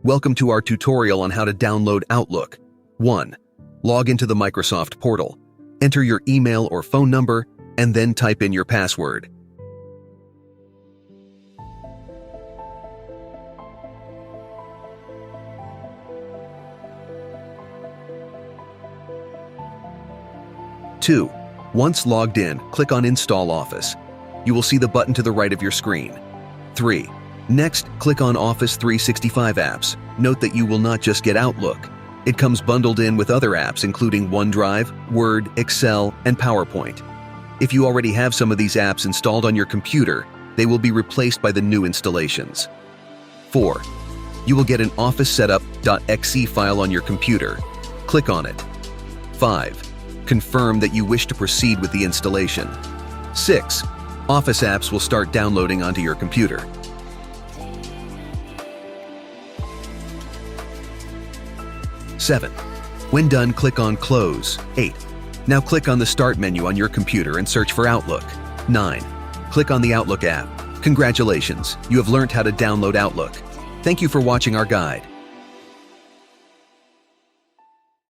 Welcome to our tutorial on how to download Outlook. 1. Log into the Microsoft portal. Enter your email or phone number, and then type in your password. Two. Once logged in, click on Install Office. You will see the button to the right of your screen. 3. Next, click on Office 365 apps. Note that you will not just get Outlook. It comes bundled in with other apps including OneDrive, Word, Excel, and PowerPoint. If you already have some of these apps installed on your computer, they will be replaced by the new installations. 4. You will get an Office Setup.exe file on your computer. Click on it. 5. Confirm that you wish to proceed with the installation. 6. Office apps will start downloading onto your computer. 7. When done, click on Close. 8. Now click on the Start menu on your computer and search for Outlook. 9. Click on the Outlook app. Congratulations, you have learned how to download Outlook. Thank you for watching our guide.